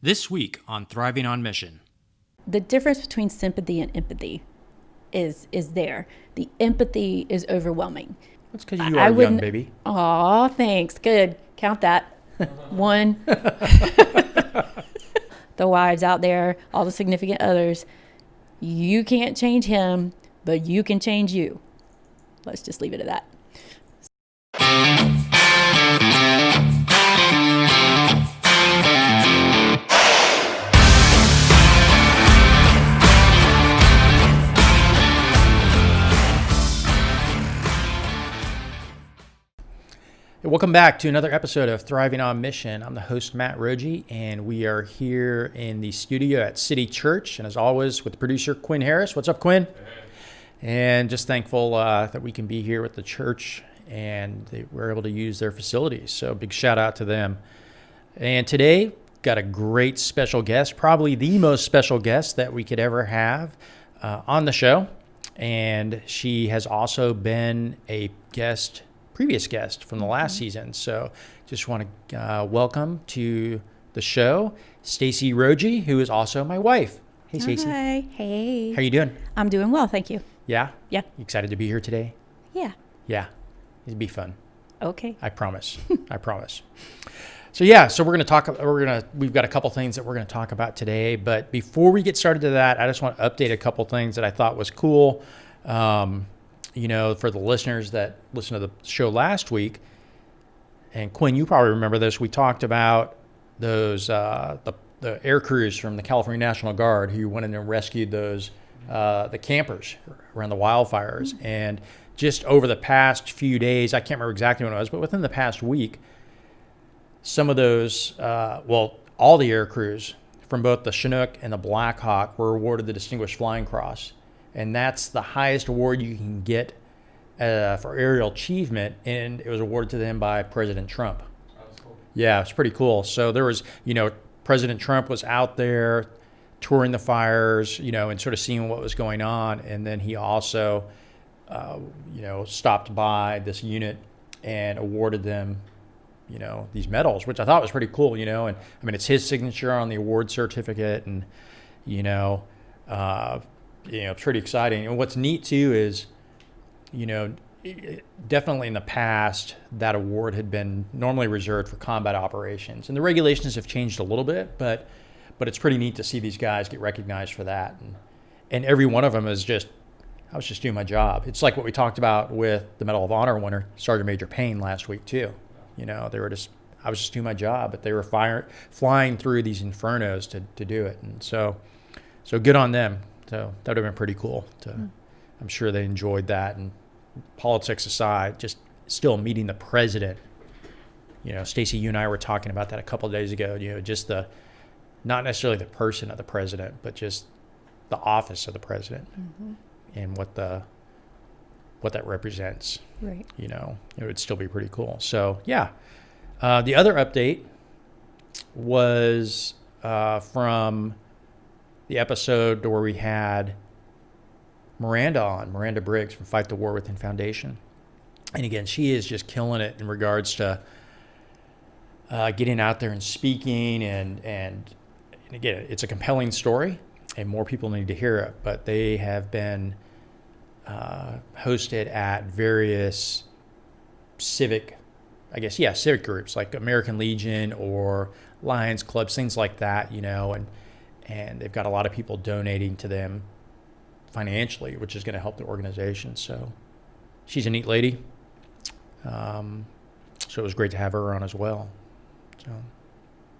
This week on Thriving on Mission. The difference between sympathy and empathy is there. The empathy is overwhelming. That's because you are young, baby. Aw, thanks. Good. Count that. One. The wives out there, all the significant others. You can't change him, but you can change you. Let's just leave it at that. Welcome back to another episode of Thriving on Mission. I'm the host, Stacie Rogie, and we are here in the studio at City Church, and as always, with producer Quinn Harris. What's up, Quinn? Hey. And just thankful that we can be here with the church, and we're able to use their facilities, so big shout out to them. And today, got a great special guest, probably the most special guest that we could ever have on the show, and she has also been a previous guest from the last season. So just want to welcome to the show Stacie Rogie, who is also my wife. Hey, Stacie. Hi. Hey. How you doing? I'm doing well, thank you. Yeah? Yeah. You excited to be here today? Yeah. Yeah. It'd be fun. Okay. I promise. I promise. So yeah, so we've got a couple things that we're going to talk about today, but before we get started to that, I just want to update a couple things that I thought was cool. For the listeners that listened to the show last week, and Quinn, you probably remember this, we talked about those the air crews from the California National Guard who went in and rescued those the campers around the wildfires. And just over the past few days, I can't remember exactly when it was, but within the past week, some of those, all the air crews from both the Chinook and the Black Hawk were awarded the Distinguished Flying Cross. And that's the highest award you can get for aerial achievement, and it was awarded to them by President Trump. That's cool. Yeah, it's pretty cool. So there was, President Trump was out there touring the fires, and sort of seeing what was going on, and then he also, stopped by this unit and awarded them, these medals, which I thought was pretty cool, and I mean, it's his signature on the award certificate, and, pretty exciting. And what's neat too is, definitely in the past, that award had been normally reserved for combat operations, and the regulations have changed a little bit, but it's pretty neat to see these guys get recognized for that. And every one of them is I was just doing my job. It's like what we talked about with the Medal of Honor winner, Sergeant Major Payne, last week too. I was just doing my job, but they were flying through these infernos to do it. And so good on them. So that would have been pretty cool. I'm sure they enjoyed that. And politics aside, just still meeting the president. Stacie, you and I were talking about that a couple of days ago. Just not necessarily the person of the president, but just the office of the president, and what that represents. Right. It would still be pretty cool. So yeah, the other update was from the episode where we had Miranda Briggs from Fight the War Within Foundation. And again, she is just killing it in regards to getting out there and speaking. And again, it's a compelling story, and more people need to hear it. But they have been hosted at various civic groups like American Legion or Lions Clubs, things like that, and they've got a lot of people donating to them financially, which is going to help the organization. So she's a neat lady. So it was great to have her on as well. So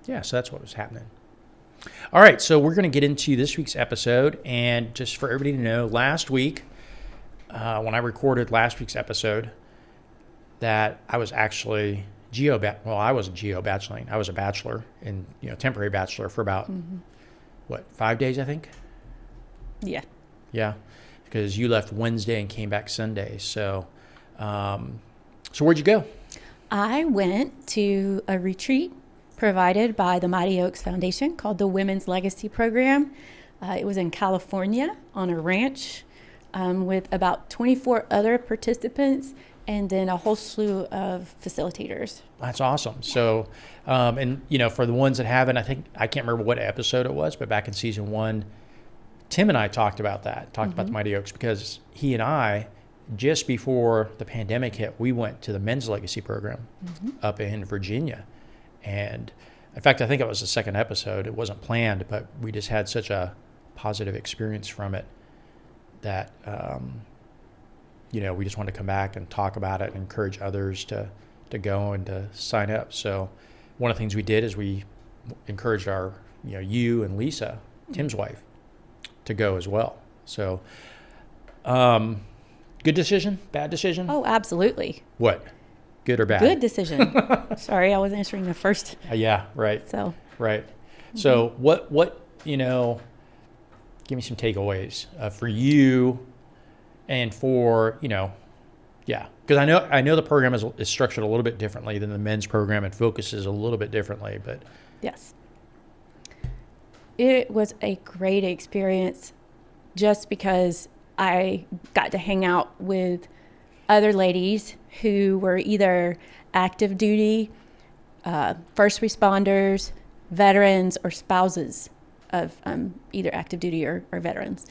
that's what was happening. All right, so we're going to get into this week's episode. And just for everybody to know, last week, when I recorded last week's episode, that I was actually I wasn't geo-bacheloring. I was a bachelor, and temporary bachelor for about 5 days, I think? Yeah. Yeah, because you left Wednesday and came back Sunday. So where'd you go? I went to a retreat provided by the Mighty Oaks Foundation called the Women's Legacy Program. It was in California on a ranch with about 24 other participants, and then a whole slew of facilitators. That's awesome. So, and for the ones that haven't, I can't remember what episode it was, but back in season 1, Tim and I talked about about the Mighty Oaks, because he and I, just before the pandemic hit, we went to the Men's Legacy program up in Virginia. And in fact, I think it was the second episode. It wasn't planned, but we just had such a positive experience from it that, we just wanted to come back and talk about it and encourage others to go and to sign up. So one of the things we did is we encouraged you and Lisa, Tim's wife, to go as well. So, good decision? Bad decision? Oh, absolutely. What? Good or bad? Good decision. Sorry, I was answering the first. Yeah, right. So. Right. So what give me some takeaways for you and for, because I know the program is structured a little bit differently than the men's program and focuses a little bit differently, but. Yes. It was a great experience just because I got to hang out with other ladies who were either active duty, first responders, veterans, or spouses of either active duty or veterans.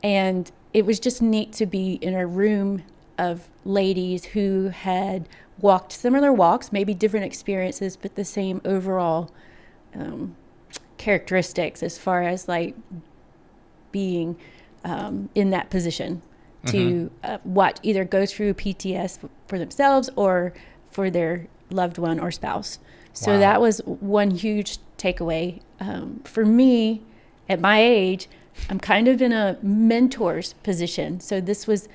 And it was just neat to be in a room of ladies who had walked similar walks, maybe different experiences, but the same overall characteristics as far as like being in that position to watch either go through PTS for themselves or for their loved one or spouse. So Wow. that was one huge takeaway. For me, at my age, I'm kind of in a mentor's position. So this was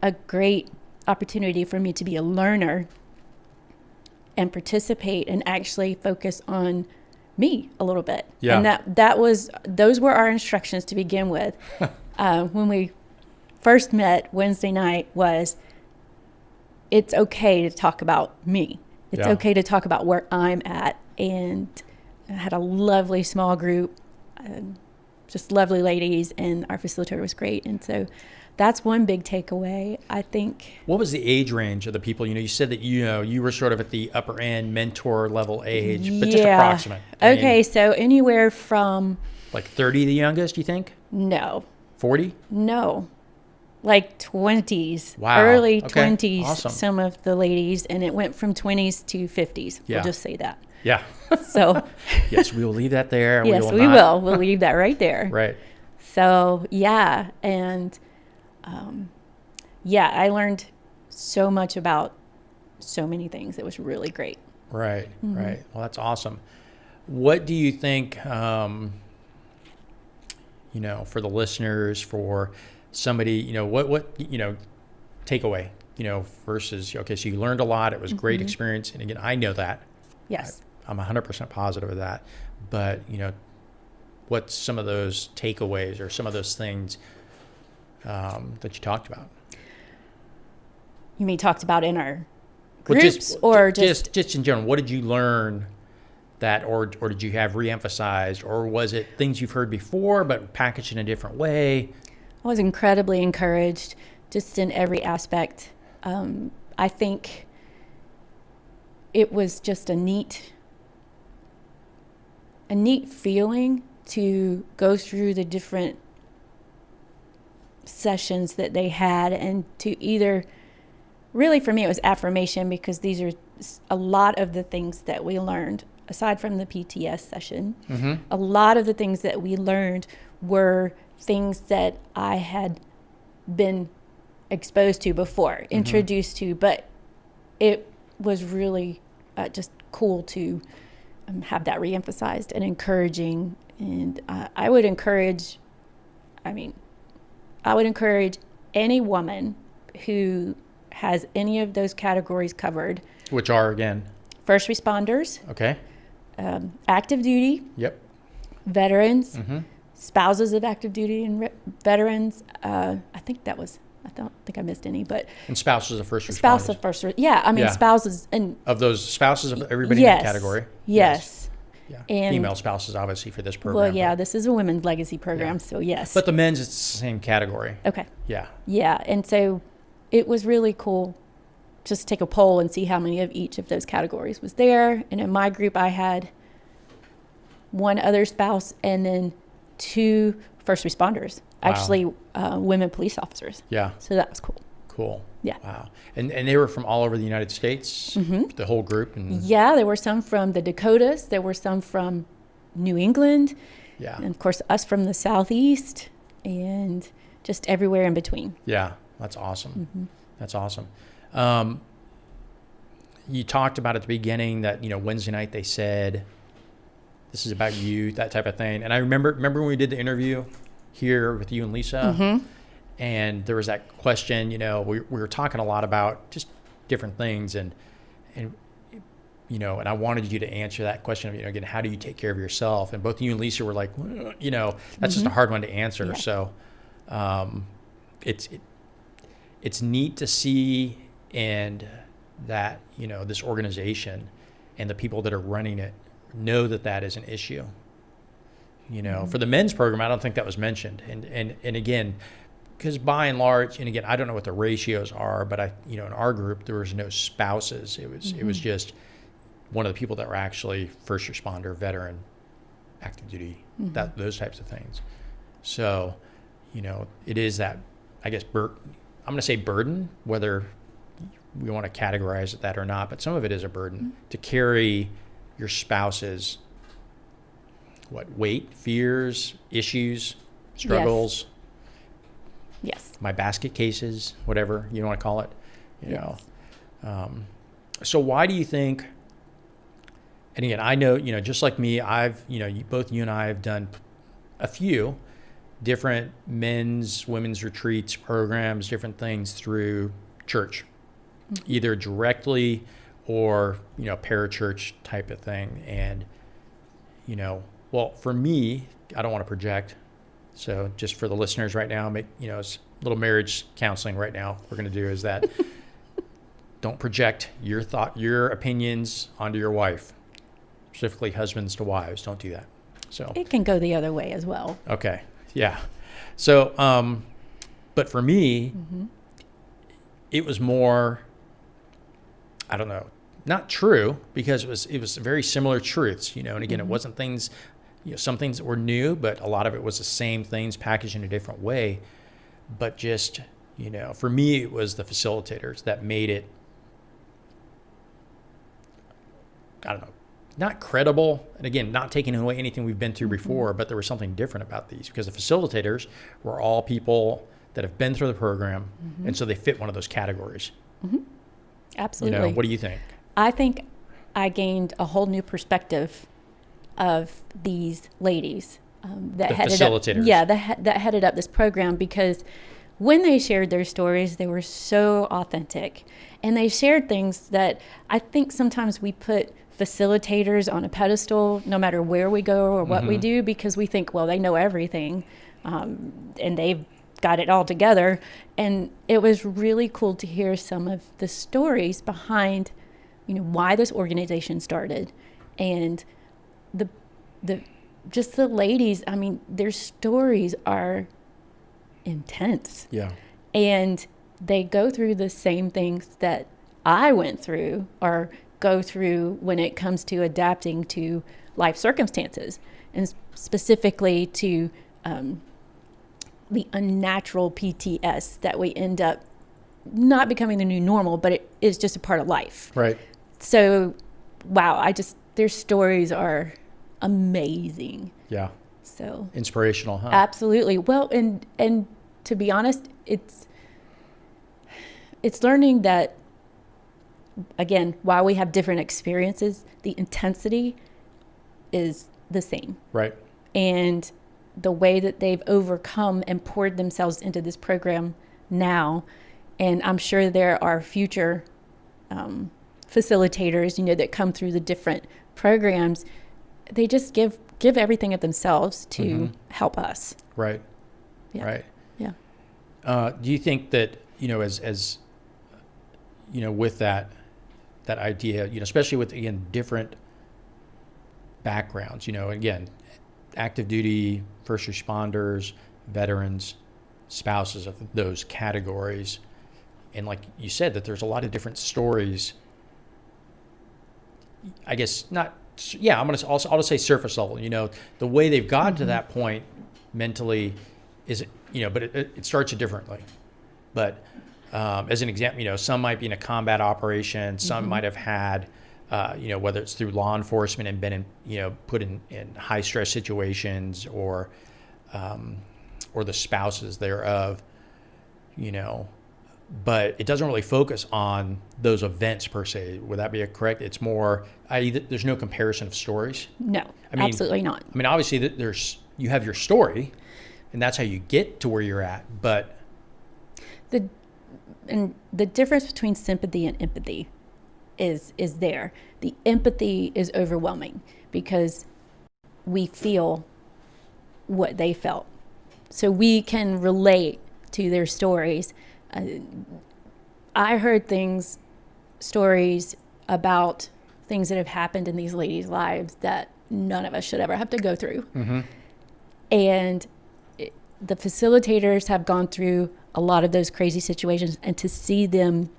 a great opportunity for me to be a learner and participate and actually focus on me a little bit. Yeah. And those were our instructions to begin with. When we first met Wednesday night was, it's okay to talk about me. It's okay to talk about where I'm at. And I had a lovely small group, just lovely ladies, and our facilitator was great. And so that's one big takeaway, I think. What was the age range of the people? You said that, you were sort of at the upper end mentor level age, but just approximate. Okay, so anywhere from... Like 30, the youngest, you think? No. 40? No. Like 20s. Wow. Early Okay. 20s, Awesome. some of the ladies, and it went from 20s to 50s. Yeah. We'll just say that. Yeah. So... Yes, we will leave that there. Yes, we not. will. We'll leave that right there. Right. So, yeah. And, I learned so much about so many things. It was really great. Right, right. Well, that's awesome. What do you think, for the listeners, for somebody, what takeaway, versus, okay, so you learned a lot. It was a great experience. And again, I know that. Yes. I'm 100% positive of that. But, what's some of those takeaways or some of those things that you talked about? You mean talked about in our Well, groups or just in general? What did you learn that, or did you have reemphasized, or was it things you've heard before but packaged in a different way? I was incredibly encouraged just in every aspect. I think it was just a neat feeling to go through the different sessions that they had, and to either, really for me it was affirmation, because these are a lot of the things that we learned aside from the PTS session. A lot of the things that we learned were things that I had been exposed to before, introduced to, but it was really just cool to have that reemphasized and encouraging. And I would encourage any woman who has any of those categories covered. Which are, again? First responders. Okay. Active duty. Yep. Veterans. Spouses of active duty and veterans. I don't think I missed any, but... And spouses of first responders. Spouse of first... Yeah, spouses and... Of those spouses of everybody in that category? Yes. Yeah. And female spouses, obviously, for this program. Well, yeah, this is a women's legacy program, so yes. But the men's, it's the same category. Okay. Yeah. Yeah, and so it was really cool just take a poll and see how many of each of those categories was there. And in my group, I had one other spouse and then 2 first responders, actually women police officers. Yeah. So that was cool. Cool. Yeah. Wow. And they were from all over the United States, the whole group? And Yeah, there were some from the Dakotas. There were some from New England. yeah. And of course, us from the Southeast and just everywhere in between. Yeah. That's awesome. That's awesome. You talked about at the beginning that, Wednesday night they said, this is about you, that type of thing. And I remember when we did the interview here with you and Lisa, and there was that question, we were talking a lot about just different things, and I wanted you to answer that question of, again, how do you take care of yourself? And both you and Lisa were like, that's just a hard one to answer. Yeah. So it's neat to see, and that, this organization and the people that are running it know that is an issue. For the men's program, I don't think that was mentioned. And again, because by and large, and again, I don't know what the ratios are, but in our group, there was no spouses. It was just one of the people that were actually first responder, veteran, active duty, those types of things. So, it is that, I guess, I'm going to say burden, whether we want to categorize it that or not, but some of it is a burden to carry your spouse's weight, fears, issues, struggles. Yes. My basket cases, whatever you want to call it, Yes. So why do you think, and again, I know, just like me, both you and I have done a few different women's retreats, programs, different things through church, either directly or, parachurch type of thing. And, well, for me, I don't want to project. So just for the listeners right now, it's a little marriage counseling right now we're going to do is that don't project your opinions onto your wife, specifically husbands to wives. Don't do that. So It can go the other way as well. okay. Yeah. So, but for me, it was more, I don't know, not true, because it was very similar truths, and again, it wasn't things, some things that were new, but a lot of it was the same things packaged in a different way. But just, for me, it was the facilitators that made it, I don't know, not credible. And again, not taking away anything we've been through before, but there was something different about these, because the facilitators were all people that have been through the program. And so they fit one of those categories. Absolutely. What do you think? I think I gained a whole new perspective of these ladies that The headed facilitators. up, yeah, that headed up this program, because when they shared their stories, they were so authentic, and they shared things that I think sometimes we put facilitators on a pedestal, no matter where we go or what we do, because we think, well, they know everything, and they've got it all together. And it was really cool to hear some of the stories behind, why this organization started, and the just the ladies. I mean, their stories are intense. Yeah. And they go through the same things that I went through or go through when it comes to adapting to life circumstances, and specifically to the unnatural PTS that we end up not becoming the new normal, but it is just a part of life. Right. So, wow, their stories are amazing. Yeah. So Inspirational, huh? absolutely. Well, and to be honest, it's learning that, again, while we have different experiences, the intensity is the same. Right. And the way that they've overcome and poured themselves into this program now, and I'm sure there are future facilitators, that come through the different programs, they just give everything of themselves to help us. Right. Yeah. Right. Yeah. Do you think that, as with that idea, especially with, again, different backgrounds, again, active duty, first responders, veterans, spouses of those categories, And like you said, that there's a lot of different stories. I guess not. Yeah, I'll just say surface level. You know, the way they've gotten to that point mentally is, you know, but it starts differently. But as an example, you know, some might be in a combat operation. Some might have had, you know, whether it's through law enforcement and been in, you know, put in high stress situations, or the spouses thereof, you know. But it doesn't really focus on those events per se. Would that be correct? It's more, there's no comparison of stories. No, absolutely not. I mean, obviously, you have your story, and that's how you get to where you're at. But the difference between sympathy and empathy is there. The empathy is overwhelming because we feel what they felt, so we can relate to their stories. I heard stories about things that have happened in these ladies' lives that none of us should ever have to go through. And the facilitators have gone through a lot of those crazy situations, and to see them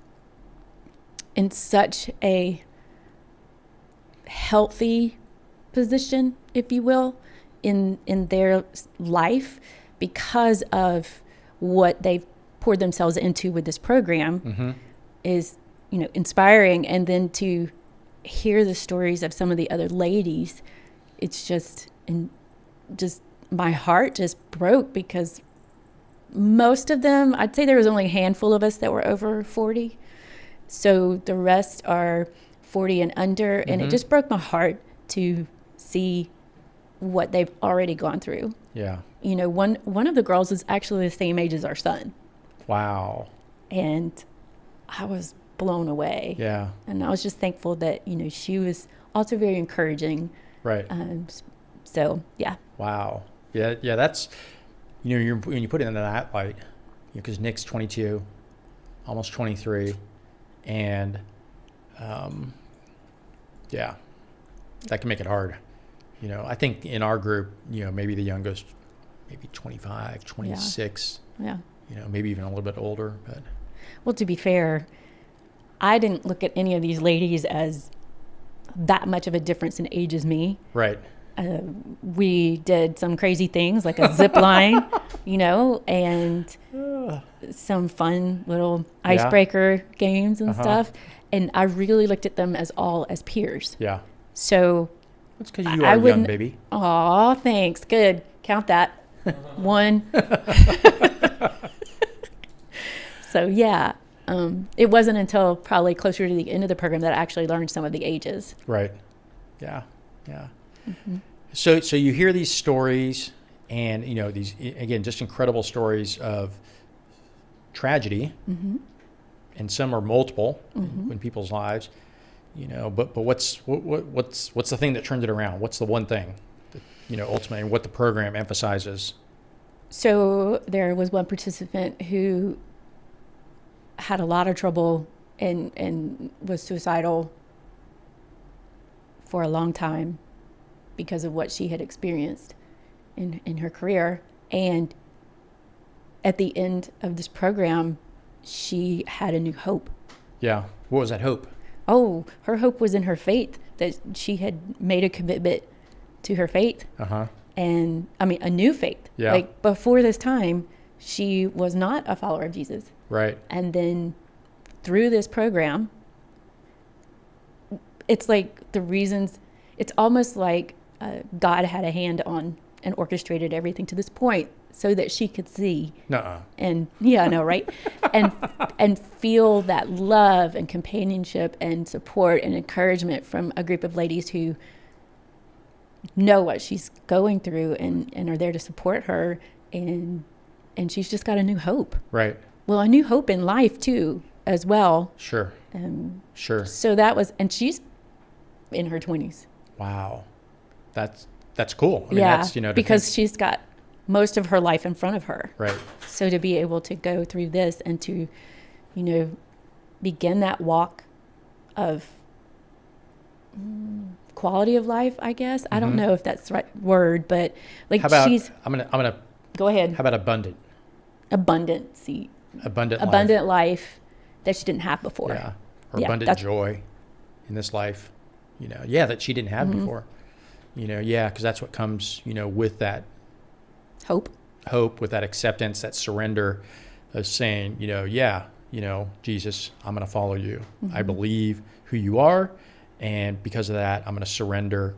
in such a healthy position, if you will, in their life because of what they've poured themselves into with this program is, you know, inspiring. And then to hear the stories of some of the other ladies, it's just my heart just broke, because most of them, I'd say there was only a handful of us that were over 40. So the rest are 40 and under. And it just broke my heart to see what they've already gone through. Yeah. You know, one of the girls is actually the same age as our son. Wow. And I was blown away. Yeah. And I was just thankful that, you know, she was also very encouraging. Right. So, yeah. Wow. Yeah. Yeah. That's, you know, when you put it into that light, because Nick's 22, almost 23. And, yeah, that can make it hard. You know, I think in our group, you know, maybe the youngest, maybe 25, 26. Yeah. You know, maybe even a little bit older, but. Well, to be fair, I didn't look at any of these ladies as that much of a difference in age as me. Right. We did some crazy things like a zip line, you know, and some fun little icebreaker games and stuff. And I really looked at them as all as peers. Yeah. So. That's because you are young, baby. Aw, thanks. Good. Count that. One. So, yeah. It wasn't until probably closer to the end of the program that I actually learned some of the ages. Right. Yeah. Yeah. So you hear these stories, and, you know, these, again, just incredible stories of tragedy, and some are multiple in people's lives, you know, but what's the thing that turns it around? What's the one thing that, you know, ultimately what the program emphasizes? So there was one participant who had a lot of trouble and was suicidal for a long time because of what she had experienced in her career. And at the end of this program, she had a new hope. Yeah. What was that hope? Oh, her hope was in her faith, that she had made a commitment to her faith. And I mean, a new faith. Yeah. Like before this time, she was not a follower of Jesus. Right. And then through this program, it's like the reasons, it's almost like God had a hand on and orchestrated everything to this point so that she could see. And yeah, I know, right? and feel that love and companionship and support and encouragement from a group of ladies who know what she's going through and are there to support her. And she's just got a new hope. Right. Well, a new hope in life too, as well. Sure. Sure. So that was, and she's in her 20s. Wow. That's cool. I mean, yeah, that's, you know, because she's got most of her life in front of her. Right. So to be able to go through this and to, you know, begin that walk of quality of life, I guess. I don't know if that's the right word, but like, how about, she's. I'm gonna go ahead. How about abundant? Abundant. See. Abundant life. that she didn't have before. Yeah. Or Yeah, abundant that's- joy in this life, that she didn't have before, because that's what comes, with that Hope. with that acceptance, that surrender of saying, Jesus, I'm going to follow you. I believe who you are. And because of that, I'm going to surrender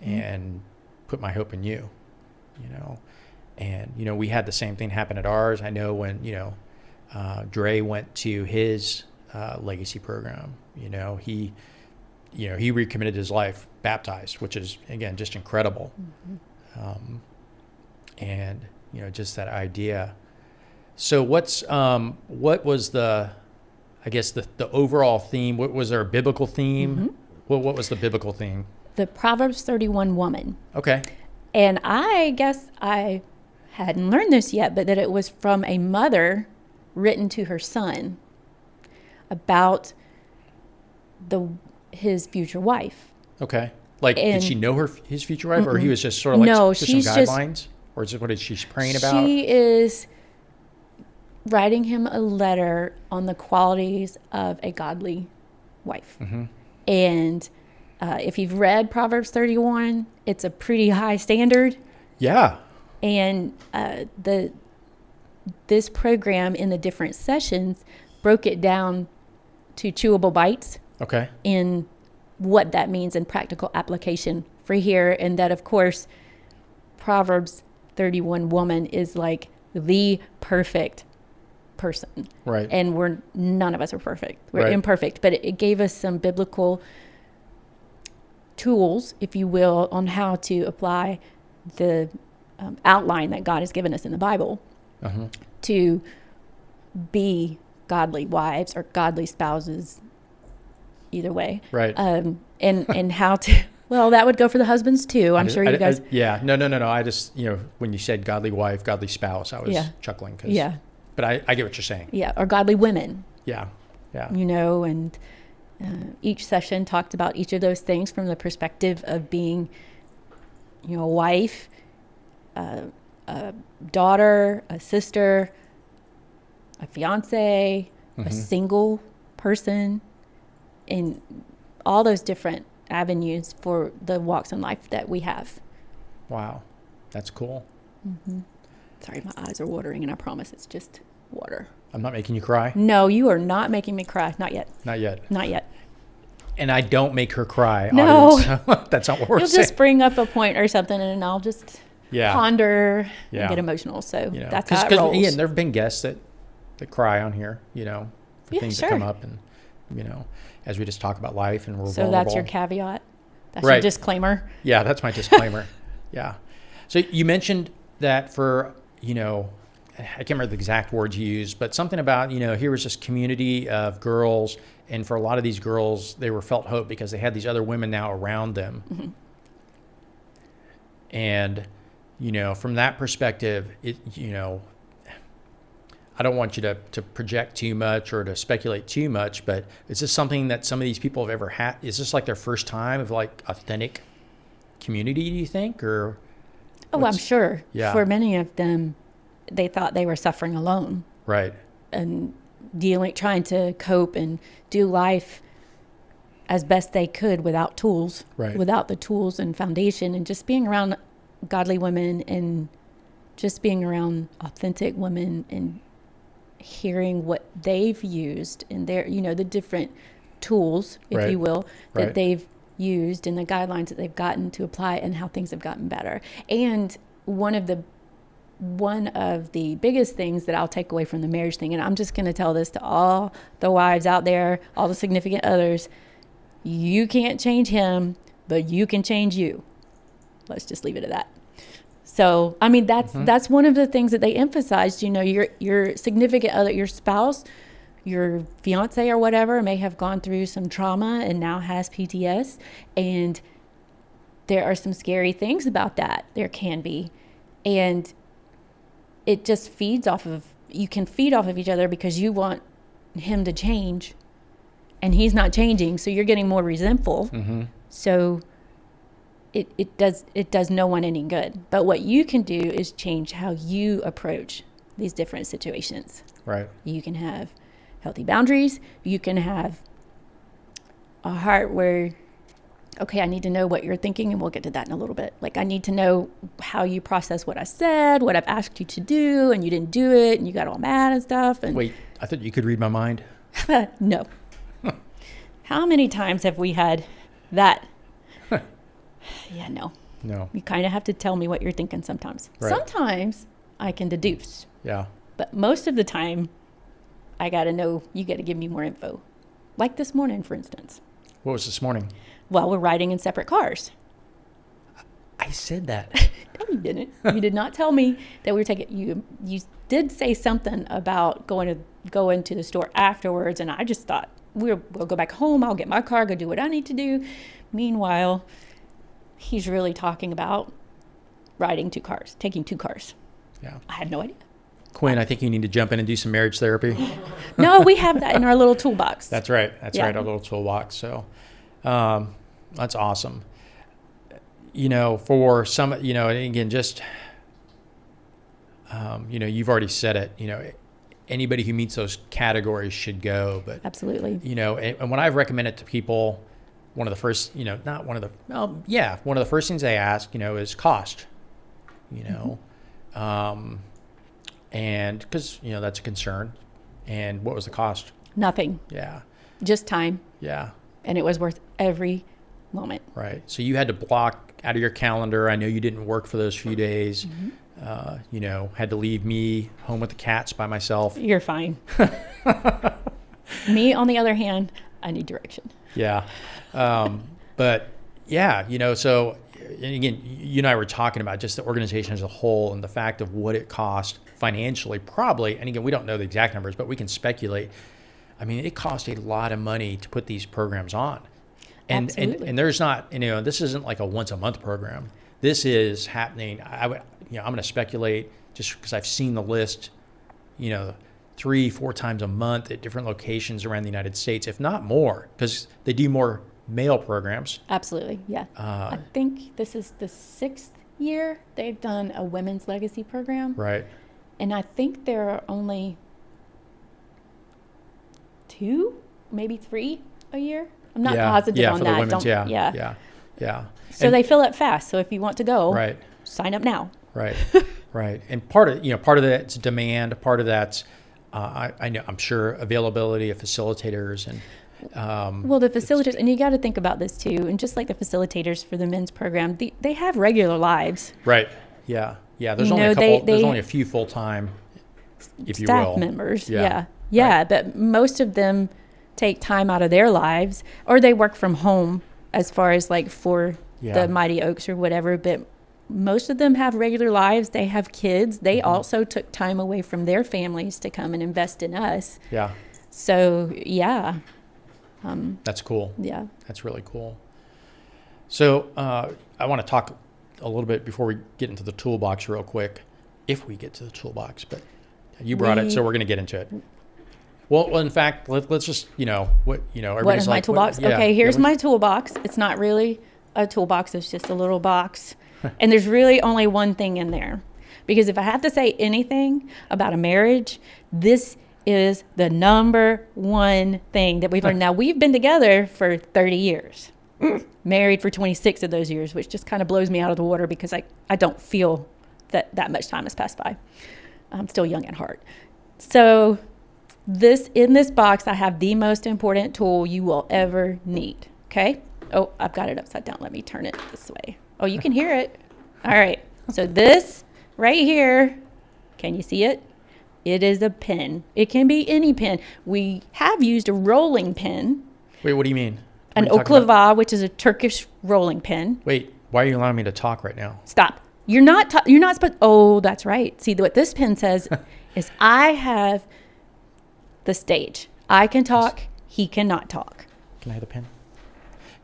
and put my hope in you, And, we had the same thing happen at ours. I know when, Dre went to his legacy program, he recommitted his life, baptized, which is, again, just incredible. And, just that idea. So what was the overall theme? What was there a biblical theme? What was the biblical theme? The Proverbs 31 woman. Okay. And I guess I hadn't learned this yet, but that it was from a mother written to her son about his future wife. Okay. Like, did she know his future wife, or he was just sort of like No, some she's guidelines? Or is it what is she praying about? She is writing him a letter on the qualities of a godly wife. And if you've read Proverbs 31, it's a pretty high standard. Yeah. And this program in the different sessions broke it down to chewable bites. Okay. In what that means in practical application for here. And that, of course, Proverbs 31 woman is like the perfect person. Right. And none of us are perfect. We're right. imperfect. But it gave us some biblical tools, if you will, on how to apply the outline that God has given us in the Bible to be godly wives or godly spouses, either way. Right. And how to, well, that would go for the husbands too. I'm sure you guys. No. I just, when you said godly wife, godly spouse, I was chuckling. But I get what you're saying. Yeah. Or godly women. Yeah. Yeah. And each session talked about each of those things from the perspective of being, a wife, a daughter, a sister, a fiance, a single person, and all those different avenues for the walks in life that we have. Wow. That's cool. Sorry, my eyes are watering, and I promise it's just water. I'm not making you cry? No, you are not making me cry. Not yet. Not yet. Not yet. And I don't make her cry. No. Audience. That's not what we're You'll saying. just bring up a point or something, and I'll just ponder and get emotional. So that's how it rolls. Ian, there have been guests that cry on here, for things that come up, and, as we just talk about life and we're vulnerable. That's your caveat? That's right. your disclaimer? Yeah, that's my disclaimer. Yeah. So you mentioned that for, I can't remember the exact words you used, but something about, here was this community of girls, and for a lot of these girls, they were felt hope because they had these other women now around them. And, from that perspective, I don't want you to project too much or to speculate too much, but is this something that some of these people have ever had? Is this like their first time of like authentic community, do you think? Or I'm sure. Yeah. For many of them, they thought they were suffering alone. Right. And trying to cope and do life as best they could without tools, without the tools and foundation, and just being around godly women and just being around authentic women and hearing what they've used in their, the different tools, if you will, that they've used and the guidelines that they've gotten to apply and how things have gotten better. And one of the biggest things that I'll take away from the marriage thing, and I'm just going to tell this to all the wives out there, all the significant others, you can't change him, but you can change you. Let's just leave it at that. So, I mean, that's one of the things that they emphasized. Your significant other, your spouse, your fiance or whatever may have gone through some trauma and now has PTS. And there are some scary things about that. There can be. And it just you can feed off of each other because you want him to change and he's not changing. So you're getting more resentful. So it does no one any good. But what you can do is change how you approach these different situations. Right. You can have healthy boundaries. You can have a heart where, okay, I need to know what you're thinking, and we'll get to that in a little bit. Like, I need to know how you process what I said, what I've asked you to do, and you didn't do it, and you got all mad and stuff. And Wait, I thought you could read my mind. no. How many times have we had that? Yeah, no. No. You kind of have to tell me what you're thinking sometimes. Right. Sometimes I can deduce. Yeah. But most of the time, I got to know, you got to give me more info. Like this morning, for instance. What was this morning? Well, we're riding in separate cars. I said that. No, you didn't. You did not tell me that we were taking, you did say something about go into the store afterwards, and I just thought, we'll go back home, I'll get my car, go do what I need to do. Meanwhile, he's really talking about taking 2 cars. Yeah. I had no idea. Quinn, I think you need to jump in and do some marriage therapy. No, we have that in our little toolbox. That's right. That's Yeah. right. Our little toolbox. So that's awesome. For some, and again, just, you've already said it, anybody who meets those categories should go. But, Absolutely. And when I've recommended to people, one of the first, one of the first things they ask, is cost, and because, that's a concern. And what was the cost? Nothing. Yeah. Just time. Yeah. And it was worth every moment. Right. So you had to block out of your calendar. I know you didn't work for those few days. Had to leave me home with the cats by myself. You're fine. Me, on the other hand, I need direction. Yeah. But yeah, so and again, you and I were talking about just the organization as a whole and the fact of what it cost financially, probably. And again, we don't know the exact numbers, but we can speculate. I mean, it cost a lot of money to put these programs on. And there's not, this isn't like a once a month program. This is happening. I'm going to speculate just because I've seen the list, 3-4 times a month at different locations around the United States, if not more, because they do more male programs. Absolutely. Yeah. I think this is the 6th year they've done a women's legacy program. Right. And I think there are only 2, maybe 3 a year. I'm not positive on for that. The women's, yeah. So they fill up fast. So if you want to go, right, sign up now. Right, right. And part of that's demand. Part of that's, I'm sure, availability of facilitators and. Well, the facilitators, and you got to think about this too. And just like the facilitators for the men's program, they have regular lives. Right. Yeah. Yeah. There's only a couple. There's only a few full time, if you will, staff members. Yeah. Right. But most of them take time out of their lives, or they work from home, as far as like for the Mighty Oaks or whatever. But most of them have regular lives. They have kids. They also took time away from their families to come and invest in us. Yeah. So yeah. That's cool. Yeah. That's really cool. So I want to talk a little bit before we get into the toolbox real quick, if we get to the toolbox, but you brought it, so we're going to get into it. Well, in fact, let's just, everybody's what is my toolbox? Okay, here's my toolbox. It's not really a toolbox. It's just a little box. And there's really only one thing in there. Because if I have to say anything about a marriage, this is the number one thing that we've learned. Now, we've been together for 30 years, married for 26 of those years, which just kind of blows me out of the water because I don't feel that much time has passed by. I'm still young at heart. So in this box, I have the most important tool you will ever need, okay? Oh, I've got it upside down. Let me turn it this way. Oh, you can hear it. All right. So this right here, can you see it? It is a pen. It can be any pen. We have used a rolling pen. Wait, what do you mean? An oklava, which is a Turkish rolling pen. Wait, why are you allowing me to talk right now? Stop. You're not supposed. Oh, that's right. See, what this pen says is I have the stage. I can talk. He cannot talk. Can I have the pen?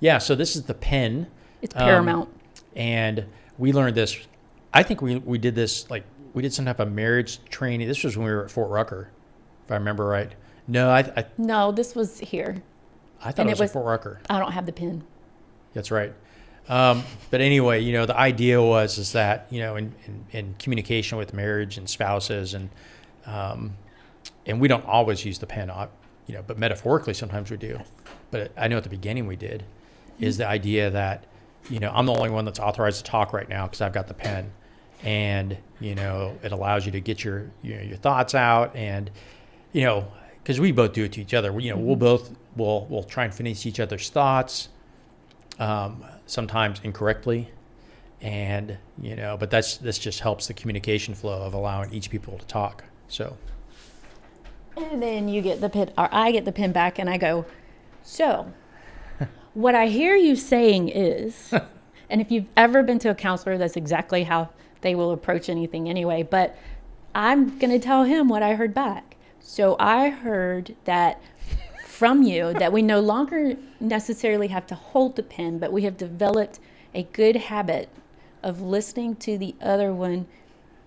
Yeah. So this is the pen. It's paramount. And we learned this. I think we did this we did some type of marriage training. This was when we were at Fort Rucker, if I remember right. No, No, this was here. I thought it was at Fort Rucker. I don't have the pen. That's right. But anyway, the idea is that, in communication with marriage and spouses and we don't always use the pen, but metaphorically sometimes we do. Yes. But I know at the beginning we did, is the idea that, I'm the only one that's authorized to talk right now because I've got the pen. And, it allows you to get your thoughts out. And, because we both do it to each other. We'll try and finish each other's thoughts, sometimes incorrectly. And, but this just helps the communication flow of allowing each people to talk. So. And then you get the pen, or I get the pen back, and I go, so what I hear you saying is, and if you've ever been to a counselor, that's exactly how they will approach anything anyway, but I'm going to tell him what I heard back. So I heard that from you that we no longer necessarily have to hold the pen, but we have developed a good habit of listening to the other one,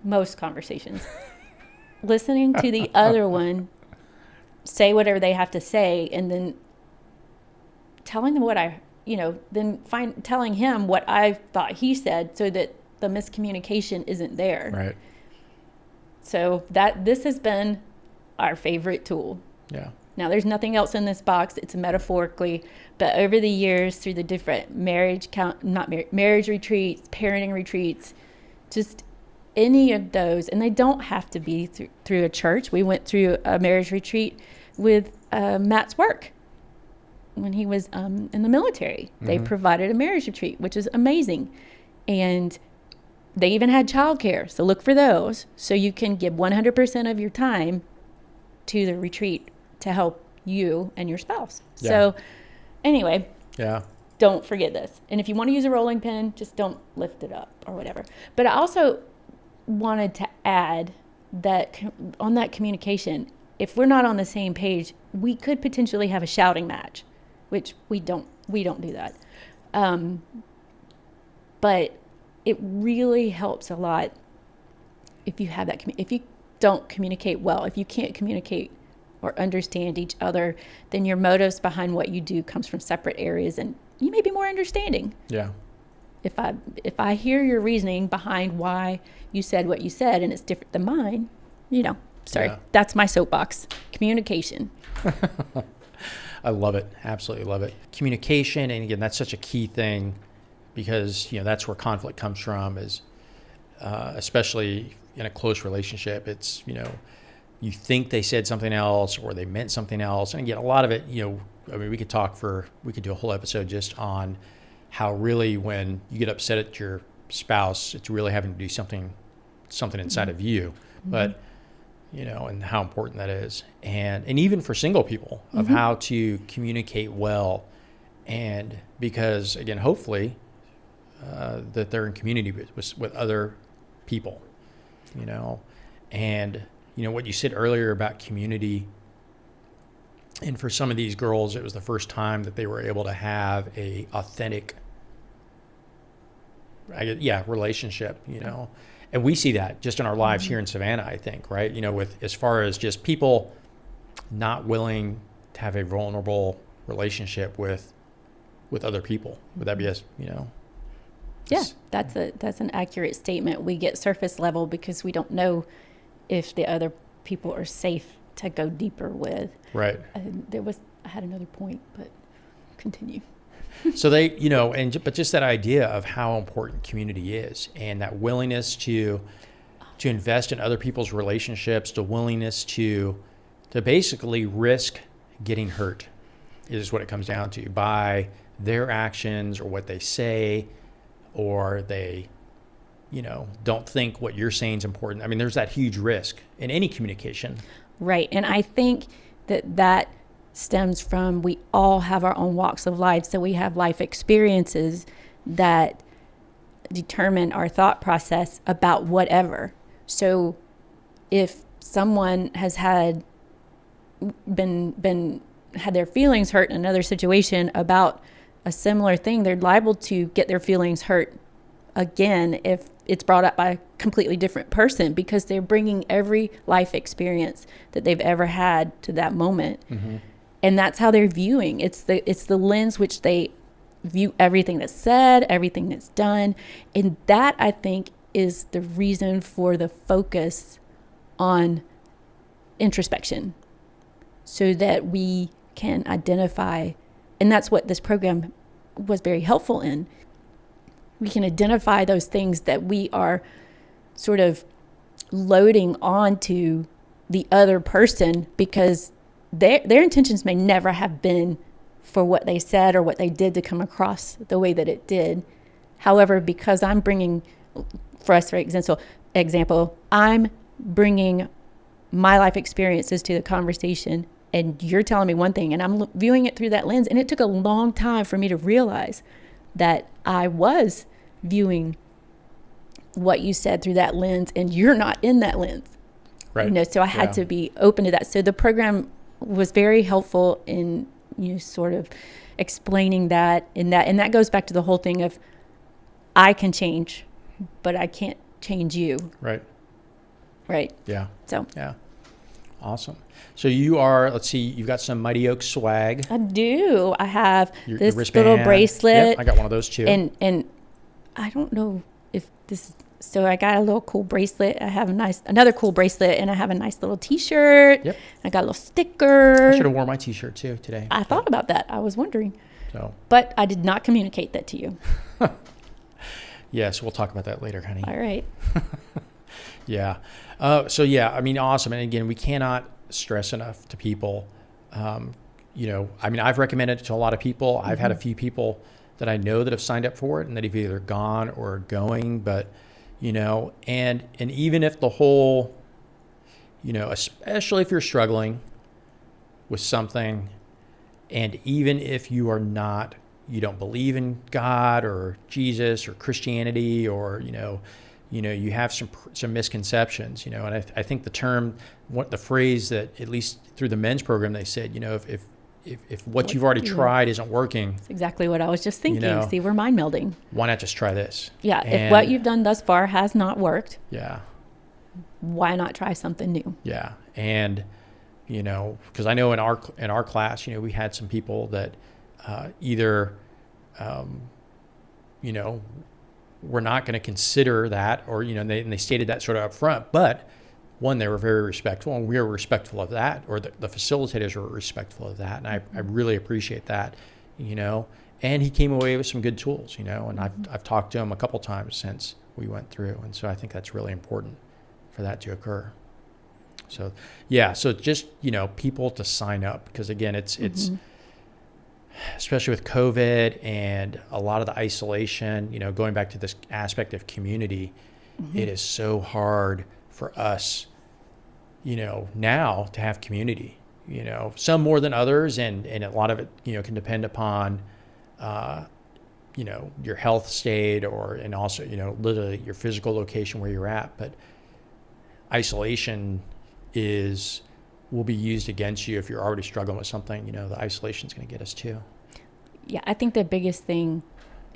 most conversations, listening to the other one say whatever they have to say, and then telling them what telling him what I thought he said, so that the miscommunication isn't there. Right. So this has been our favorite tool. Yeah. Now, there's nothing else in this box. It's metaphorically, but over the years, through the different marriage retreats, parenting retreats, just any of those, and they don't have to be through a church. We went through a marriage retreat with Matt's work when he was in the military. Mm-hmm. They provided a marriage retreat, which is amazing, and they even had childcare. So look for those, so you can give 100% of your time to the retreat to help you and your spouse. Yeah. So anyway, don't forget this. And if you want to use a rolling pin, just don't lift it up or whatever. But I also wanted to add that on that communication, if we're not on the same page, we could potentially have a shouting match, which we don't do that. But it really helps a lot if you have that. If you don't communicate well, if you can't communicate or understand each other, then your motives behind what you do comes from separate areas, and you may be more understanding. Yeah. If I hear your reasoning behind why you said what you said, and it's different than mine, that's my soapbox. Communication. I love it. Absolutely love it. Communication, and again, that's such a key thing, because that's where conflict comes from, is especially in a close relationship. It's you think they said something else or they meant something else. And again, a lot of it, we could do a whole episode just on how really when you get upset at your spouse, it's really having to do something inside of you. Mm-hmm. But, and how important that is. And even for single people, of how to communicate well. And because, again, hopefully that they're in community with other people, and what you said earlier about community, and for some of these girls, it was the first time that they were able to have a authentic, relationship, and we see that just in our lives here in Savannah, I think, right? With as far as just people not willing to have a vulnerable relationship with other people. Would that be Yeah, that's an accurate statement. We get surface level because we don't know if the other people are safe to go deeper with. Right. I had another point, but continue. So but just that idea of how important community is, and that willingness to invest in other people's relationships, the willingness to basically risk getting hurt is what it comes down to, by their actions or what they say, or they don't think what you're saying is important. I mean, there's that huge risk in any communication. Right. And I think that stems from, we all have our own walks of life. So we have life experiences that determine our thought process about whatever. So if someone has had their feelings hurt in another situation about a similar thing, they're liable to get their feelings hurt again if it's brought up by a completely different person, because they're bringing every life experience that they've ever had to that moment. Mm-hmm. And that's how they're viewing. It's the lens which they view everything that's said, everything that's done. And that, I think, is the reason for the focus on introspection. so that we can identify, and that's what this program was very helpful in. We can identify those things that we are sort of loading onto the other person because their intentions may never have been for what they said or what they did to come across the way that it did. However, because I'm bringing, for example, I'm bringing my life experiences to the conversation, and you're telling me one thing, and I'm viewing it through that lens. And it took a long time for me to realize that I was viewing what you said through that lens, and you're not in that lens. Right. So I had to be open to that. So the program was very helpful in sort of explaining that, and that goes back to the whole thing of I can change, but I can't change you. Right. Right. Yeah. So. Yeah. Awesome. So you are, let's see, you've got some Mighty Oak swag. I do. I have your this wristband. little bracelet. Yep, I got one of those too. And I don't know if this, so I got a little cool bracelet. I have another cool bracelet, and I have a nice little t-shirt. Yep. I got a little sticker. I should have worn my t-shirt too today. I thought about that. I was wondering. So. But I did not communicate that to you. Yes, we'll talk about that later, honey. All right. Yeah. Awesome. And again, we cannot stress enough to people. I've recommended it to a lot of people. I've had a few people that I know that have signed up for it and that have either gone or are going, but, and even if the whole, especially if you're struggling with something, and even if you are not, you don't believe in God or Jesus or Christianity, or, you have some misconceptions, and I think the phrase that at least through the men's program, they said, if what you've already tried isn't working. That's exactly what I was just thinking. See, we're mind melding. Why not just try this? Yeah. If what you've done thus far has not worked. Yeah. Why not try something new? Yeah. And, because I know in our class, we had some people that either, we're not going to consider that, or, and they stated that sort of up front, but one, they were very respectful, and we were respectful of that, or the facilitators were respectful of that. And I really appreciate that, and he came away with some good tools, and I've talked to him a couple times since we went through. And so I think that's really important for that to occur. So, yeah. So just, people to sign up, because again, it's especially with COVID and a lot of the isolation, going back to this aspect of community, it is so hard for us, now to have community, some more than others. And a lot of it, can depend upon, your health state, and also, literally your physical location where you're at. But isolation will be used against you if you're already struggling with something. The isolation is going to get us too. Yeah, I think the biggest thing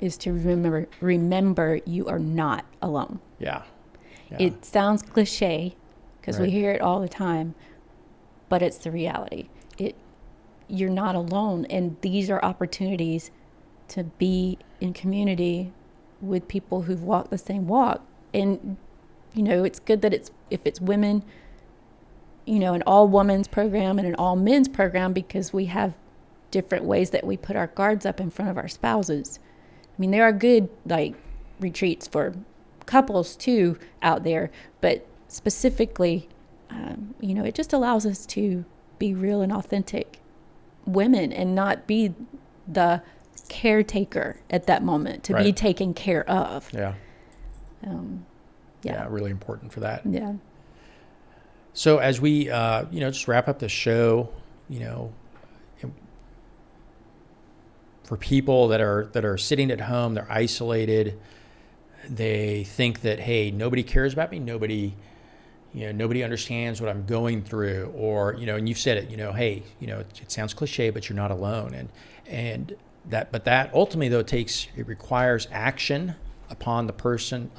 is to remember you are not alone. Yeah. It sounds cliche because Right. we hear it all the time, but it's the reality. You're not alone, and these are opportunities to be in community with people who've walked the same walk. And it's good that if it's women, an all women's program and an all men's program, because we have different ways that we put our guards up in front of our spouses. I mean, there are good retreats for couples too out there, but specifically, it just allows us to be real and authentic women and not be the caretaker at that moment, to be taken care of. Yeah. Yeah. Really important for that. Yeah. So as we, just wrap up the show, for people that are sitting at home, they're isolated, they think that, hey, nobody cares about me, nobody understands what I'm going through, or, and you've said it, hey, it sounds cliche, but you're not alone. But that ultimately, though, it requires action upon the person,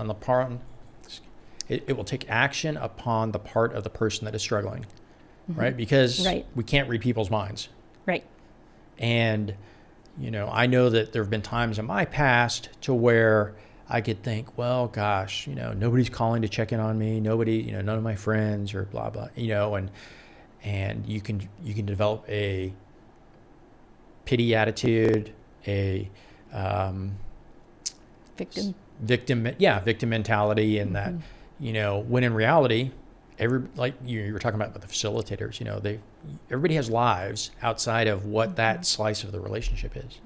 it will take action upon the part of the person that is struggling, right? Because we can't read people's minds. Right. And, I know that there have been times in my past to where I could think, well, gosh, nobody's calling to check in on me. Nobody, none of my friends, or blah, blah, and you can develop a pity attitude, a victim mentality, and that, when in reality, like you were talking about with the facilitators, everybody has lives outside of what that slice of the relationship is.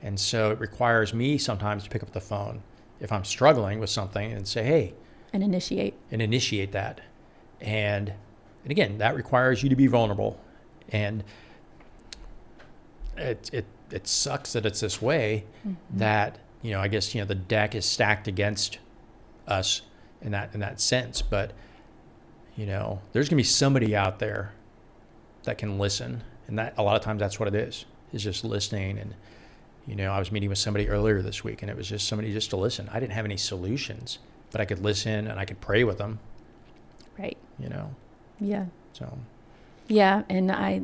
And so it requires me sometimes to pick up the phone if I'm struggling with something and say, hey, and initiate that. And again, that requires you to be vulnerable. And it sucks that it's this way, that, I guess, the deck is stacked against us in that sense. But, there's going to be somebody out there that can listen. And that a lot of times that's what it is just listening. And, I was meeting with somebody earlier this week, and it was just somebody just to listen. I didn't have any solutions, but I could listen and I could pray with them. Right. Yeah. So. Yeah. And I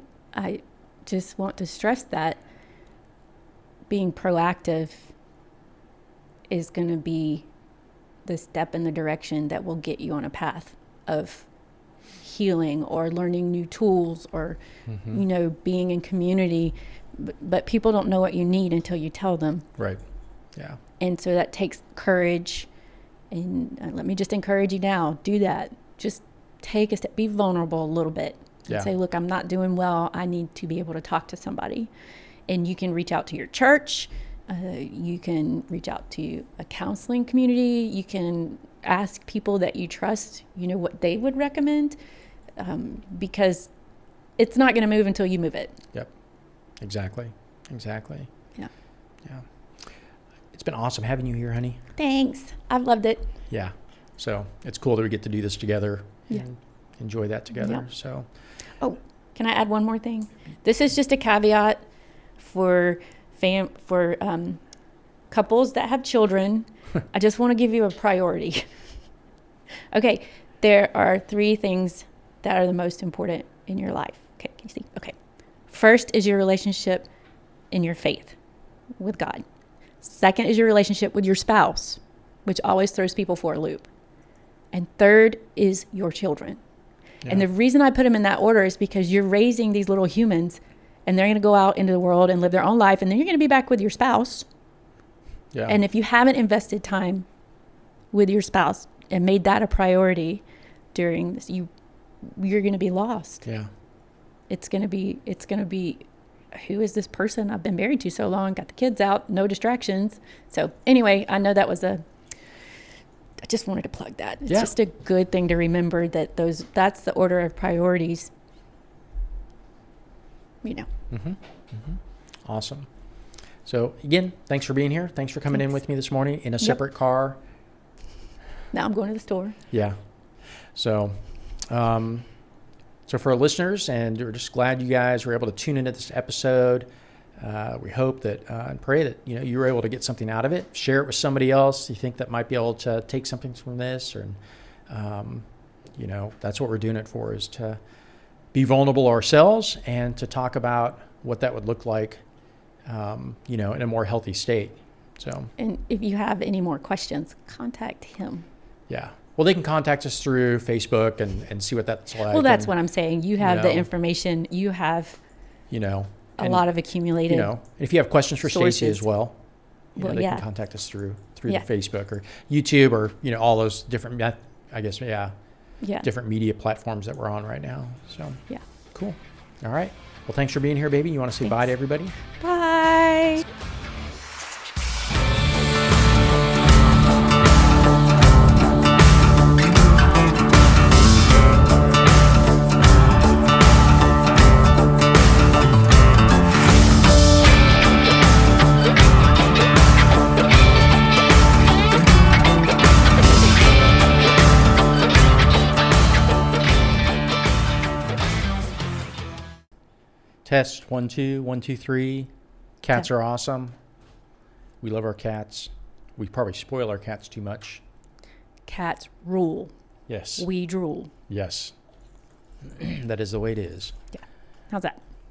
just want to stress that being proactive is going to be the step in the direction that will get you on a path of healing or learning new tools or, being in community. But people don't know what you need until you tell them. Right. Yeah. And so that takes courage. And let me just encourage you now, do that. Just take a step, be vulnerable a little bit. And say, look, I'm not doing well. I need to be able to talk to somebody. And you can reach out to your church. You can reach out to a counseling community. You can ask people that you trust, what they would recommend, because it's not going to move until you move it. Yep. Exactly. Yeah. It's been awesome having you here, honey. Thanks. I've loved it. Yeah. So it's cool that we get to do this together and enjoy that together. Yeah. So. Oh, can I add one more thing? This is just a caveat for couples that have children. I just want to give you a priority. Okay, there are 3 things that are the most important in your life. Okay, can you see? Okay. First is your relationship in your faith with God. Second is your relationship with your spouse, which always throws people for a loop. And third is your children. Yeah. And the reason I put them in that order is because you're raising these little humans, and they're going to go out into the world and live their own life, and then you're going to be back with your spouse. Yeah. And if you haven't invested time with your spouse and made that a priority during this, you're going to be lost. Yeah. It's going to be, who is this person I've been married to so long, got the kids out, no distractions. So anyway, I know that was I just wanted to plug that. It's just a good thing to remember that's the order of priorities. Awesome. So again, thanks for being here. Thanks for coming in with me this morning in a separate car. Now I'm going to the store. Yeah. So, so for our listeners, and we're just glad you guys were able to tune into this episode. We hope that and pray that you were able to get something out of it. Share it with somebody else you think that might be able to take something from this, or that's what we're doing it for, is to be vulnerable ourselves and to talk about what that would look like, in a more healthy state. So, and if you have any more questions, contact him. Yeah. Well, they can contact us through Facebook and see what that's like. Well, that's what I'm saying. You have the information. You have, a lot of accumulated. And if you have questions for sources. Stacie as well, they can contact us through the Facebook or YouTube or all those different, different media platforms that we're on right now. So cool. All right. Well, thanks for being here, baby. You want to say bye to everybody? Bye. Test 1 2 1 2 3. Cats are awesome. We love our cats. We probably spoil our cats too much. Cats rule. Yes. We drool. Yes. That is the way it is. Yeah. How's that?